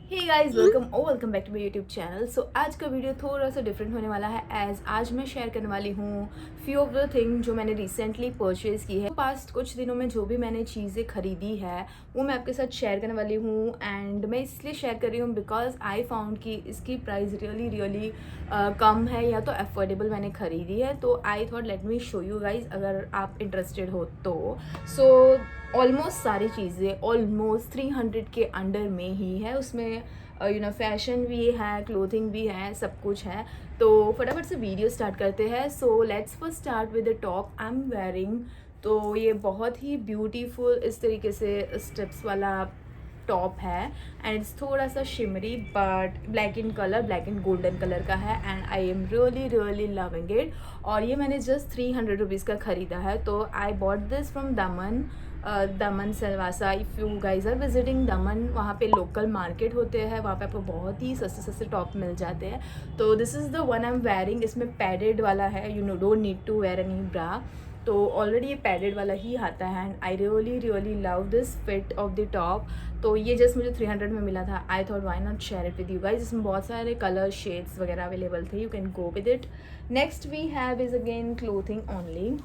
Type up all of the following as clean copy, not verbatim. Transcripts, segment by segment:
Hey guys, welcome back to my YouTube channel. So आज का video थोड़ा सा डिफरेंट होने वाला है एज आज मैं शेयर करने वाली हूँ फ्यू ऑफ द थिंग जो मैंने रिसेंटली परचेज़ की है। पास्ट कुछ दिनों में जो भी मैंने चीज़ें खरीदी है वो मैं आपके साथ शेयर करने वाली हूँ। एंड मैं इसलिए शेयर कर रही हूँ बिकॉज आई फाउंड कि इसकी प्राइस रियली कम है या तो अफोर्डेबल मैंने खरीदी है। तो I thought let me show you guys, अगर आप इंटरेस्टेड हो तो। सो ऑलमोस्ट सारी चीज़ें ऑलमोस्ट 300 के अंडर में ही है। उसमें फैशन भी है, क्लोथिंग भी है, सब कुछ है। तो फटाफट से वीडियो स्टार्ट करते हैं। So let's first start with the top I am wearing. तो ये बहुत ही ब्यूटीफुल इस तरीके से स्टेप्स वाला टॉप है एंड इट्स थोड़ा सा shimmery but black in colour, black and golden colour का है and I am really loving it. और ये मैंने जस्ट 300 रुपीज़ का ख़रीदा है। तो I bought this from Daman Silvassa. If you guys are visiting Daman, वहाँ पे लोकल मार्केट होते हैं, वहाँ पे आपको बहुत ही सस्ते सस्ते टॉप मिल जाते हैं। तो this is the one I am wearing. इसमें पैडेड वाला है, you know don't need to wear any bra. तो ऑलरेडी ये पैडेड वाला ही आता है and I really love this fit of the top. तो ये जस्ट मुझे 300 में मिला था। I thought why not share it with you guys. इसमें बहुत सारे कलर शेड्स वगैरह अवेलेबल थे, you can go with it. Next we have is again clothing only.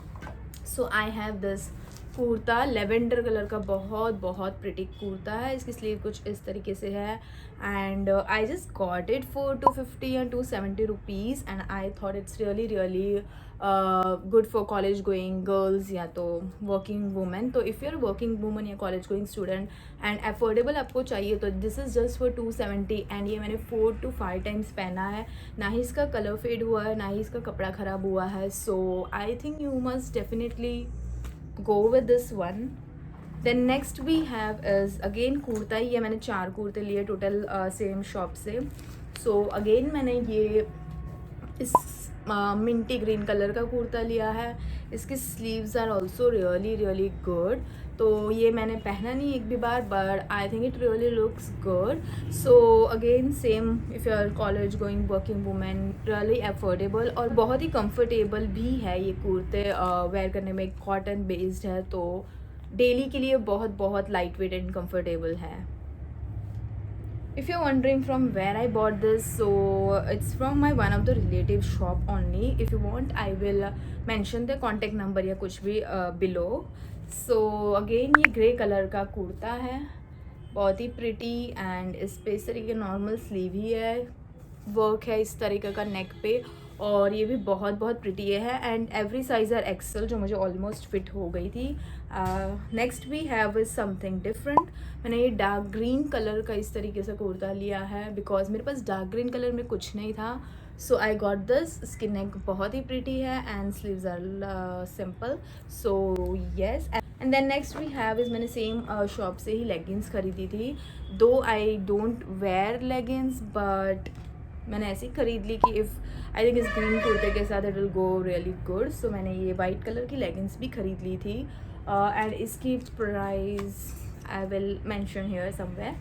So I have this kurta, lavender colour का बहुत प्रिटी कुर्ता है। इसकी sleeve कुछ इस तरीके से है and I just got it for 250 या 270 rupees and I thought it's really good for college going girls या तो वर्किंग वूमेन। तो if you are working woman या college going student and affordable आपको चाहिए तो this is just for 270 and ये मैंने 4 to 5 टाइम्स पहना है। ना ही इसका कलर फेड हुआ है, ना ही इसका कपड़ा ख़राब हुआ है। So I think you must definitely go with this one. Then next we have is again kurta. ये मैंने 4 कुर्ते लिए टोटल सेम शॉप से। सो अगेन मैंने ये इस मिंटी ग्रीन कलर का कुर्ता लिया है। इसकी sleeves are also really good. तो ये मैंने पहना नहीं एक भी बार but I think it really looks good. So again same, if you are college going working women, really affordable और बहुत ही कंफर्टेबल भी है। ये कुर्ते वेयर करने में कॉटन बेस्ड है तो डेली के लिए बहुत लाइट वेट एंड कंफर्टेबल है। If you're wondering from where I bought this, so it's from my one of the relative shop only. If you want, I will mention the contact number या कुछ भी below. So again ये grey colour का कुर्ता है, बहुत ही pretty and इस पे इस तरीके नॉर्मल स्लीव ही है, वर्क है इस तरीके का नेक पे और ये भी बहुत प्रिटी है and every size are XL जो मुझे ऑलमोस्ट फिट हो गई थी। Next we have is something different. मैंने ये डार्क ग्रीन कलर का इस तरीके से कुर्ता लिया है बिकॉज मेरे पास डार्क ग्रीन कलर में कुछ नहीं था। So I got this. इसकी नेक बहुत ही प्रिटी है and sleeves are simple. So yes. And then next we have is, मैंने सेम शॉप से ही लेगिंग्स खरीदी थी। Though I don't wear leggings but मैंने ऐसी खरीद ली कि इफ़ आई थिंक इस ग्रीन कुर्ते के साथ it will go really good. So मैंने ये वाइट कलर की लेगिंग्स भी खरीद ली थी एंड इसकी price I will mention here somewhere.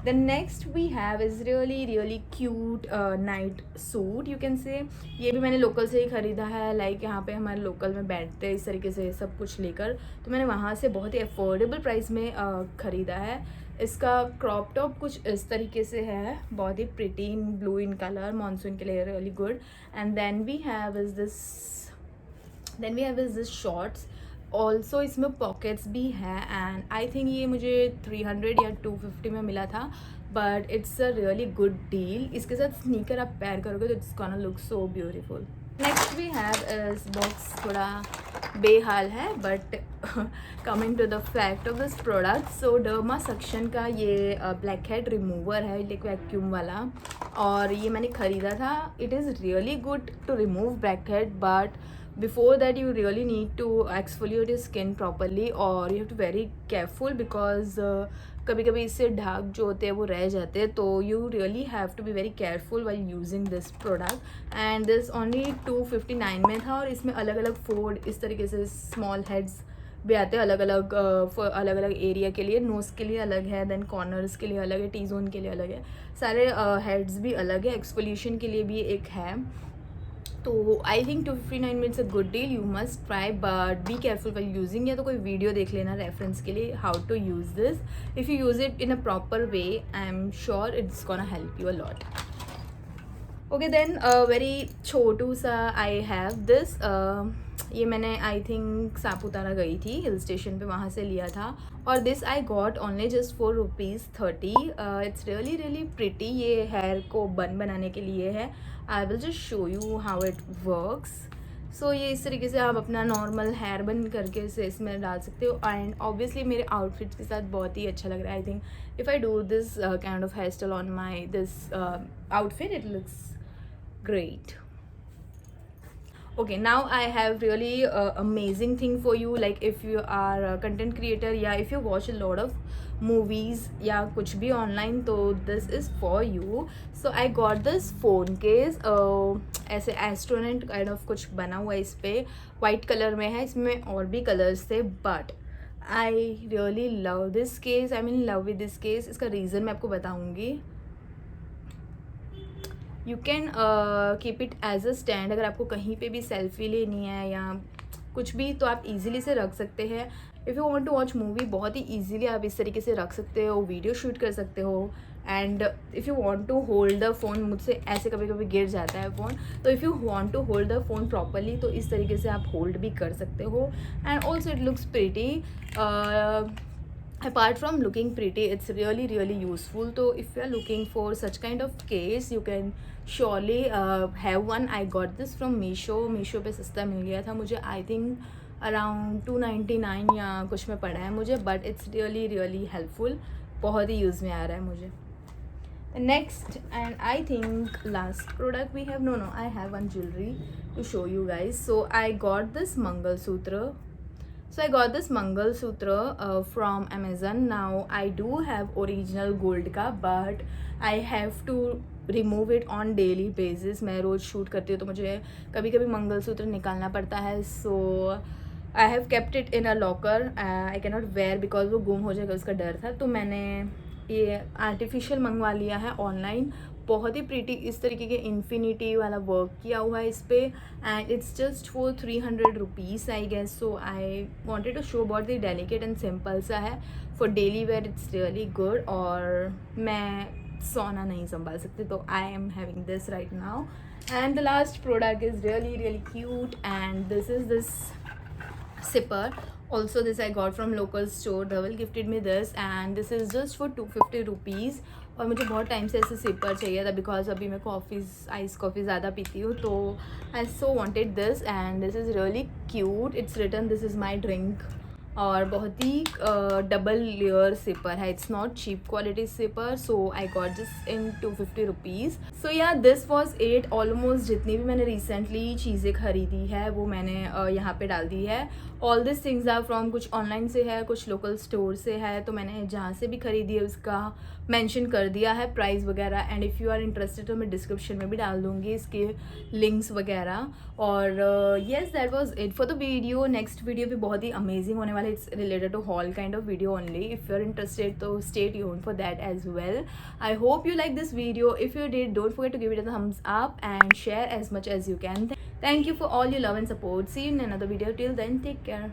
Then next we have is really cute night suit, you can say. ये भी मैंने लोकल से ही ख़रीदा है। लाइक यहाँ पे हमारे लोकल में बैठते हैं इस तरीके से सब कुछ लेकर, तो मैंने वहाँ से बहुत ही अफोर्डेबल प्राइस में ख़रीदा है। इसका क्रॉप टॉप कुछ इस तरीके से है, बहुत ही pretty in blue in colour, monsoon के लिए really good. And then we have is this shorts also. इसमें पॉकेट्स भी हैं एंड आई थिंक ये मुझे 300 या 250 में मिला था but it's a really good deal. इसके साथ स्नीकर आप पेयर करोगे तो it's gonna look so beautiful. Next we have is box, थोड़ा बेहाल है but coming to the fact of this product. So derma suction का ये ब्लैक हेड रिमूवर है, लाइक वैक्यूम वाला, और ये मैंने ख़रीदा था। It is really good to remove blackhead but before that you really need to exfoliate your skin properly और you have to very careful because कभी कभी इससे दाग जो होते हैं वो रह जाते हैं। तो you really have to be very careful while using this product and this only 259 में था और इसमें अलग अलग 4 इस तरीके से स्मॉल हेड्स भी आते हैं अलग अलग एरिया के लिए। नोज़ के लिए अलग है, देन कॉर्नर्स के लिए अलग है, टी जोन के लिए अलग है, सारे हेड्स भी अलग है। एक्सफोलिएशन के लिए भी एक है। तो I think 259 minutes a good deal, you must try but be careful while using. या तो कोई वीडियो देख लेना रेफरेंस के लिए how to use this. If you use it in a proper way I am sure it's gonna help you a lot. Okay then very छोटू सा I have this. ये मैंने आई थिंक सापुतारा गई थी हिल स्टेशन पे, वहाँ से लिया था। और this I got only just ₹4.30। It's really really pretty. ये हेयर को बन बनाने के लिए है। I will just show you how it works. So ये इस तरीके से आप अपना नॉर्मल हेयर बन करके इसे इसमें डाल सकते हो। एंड ऑब्वियसली मेरे आउटफिट्स के साथ बहुत ही अच्छा लग रहा है। I think if I do this kind of hairstyle on my this outfit it looks great. Okay, now I have really amazing thing for you. Like if you are a content creator या if you watch a lot of movies या कुछ भी online, तो this is for you. So I got this phone case. ऐसे astronaut kind of कुछ बना हुआ है इस पे, white कलर में है। इसमें और भी कलर्स थे but I really love this case. I'm in love with this case. इसका रीज़न मैं आपको बताऊँगी। You can keep it as a stand. अगर आपको कहीं पे भी सेल्फी लेनी है या कुछ भी तो आप इजीली से रख सकते हैं। If you want to watch movie बहुत ही इजीली आप इस तरीके से रख सकते हो, वीडियो शूट कर सकते हो। And if you want to hold the phone, मुझसे ऐसे कभी कभी गिर जाता है फ़ोन, तो if you want to hold the phone properly तो इस तरीके से आप होल्ड भी कर सकते हो। And also it looks pretty. apart from looking pretty, it's really useful. So if you are looking for such kind of case you can surely have one. I got this from Meesho पे सस्ता मिल गया था मुझे। I think around 299 या कुछ में पड़ा है मुझे, but it's really helpful। बहुत ही यूज़ में आ रहा है मुझे। Next and I think last product we have, no I have one jewelry to show you guys. So I got this Mangalsutra. So I got this Mangalsutra from Amazon. Now I do have original gold का, but I have to remove it on daily basis. मैं रोज़ shoot करती हूँ तो मुझे कभी कभी मंगलसूत्र निकालना पड़ता है। So I have kept it in a locker. I cannot wear because वो गुम हो जाएगा, उसका डर था। तो मैंने ये आर्टिफिशियल मंगवा लिया है ऑनलाइन। बहुत ही प्रीटी इस तरीके के इन्फिनिटी वाला वर्क किया हुआ है इस पर। And it's just for 300 rupees I guess. So I wanted to show बहुत ही डेलिकेट एंड सिंपल सा है। For daily wear it's really good. और मैं सोना नहीं संभाल सकती तो I am having this right now. And the last product is really cute and this is this zipper. Also this I got from local store. Dhaval gifted me this and this is just for 250 rupees. और मुझे बहुत time से ऐसे sipper चाहिए था because अभी मैं ice coffee ज़्यादा पीती हूँ, तो I so wanted this and this is really cute. It's written this is my drink. और बहुत ही डबल लेयर सिपर है। It's not cheap quality sipper. So I got this in 250 rupees. So या this was it. Almost जितनी भी मैंने recently चीज़ें खरीदी है वो मैंने यहाँ पे डाल दी है। All this things are from, कुछ ऑनलाइन से है कुछ लोकल स्टोर से है। तो मैंने जहाँ से भी खरीदी है उसका मेंशन कर दिया है प्राइस वगैरह। And if you are interested तो मैं डिस्क्रिप्शन में भी डाल दूँगी इसके लिंक्स वगैरह। और yes that was it for the video. Next video भी बहुत ही अमेजिंग होने वाला है। It's related to whole kind of video only. If you are interested तो stay tuned for that as well. I hope you like this video. If you did don't forget to give it a thumbs up and share as much as you can. Thank you for all your love and support. See you in another video. Till then, take care.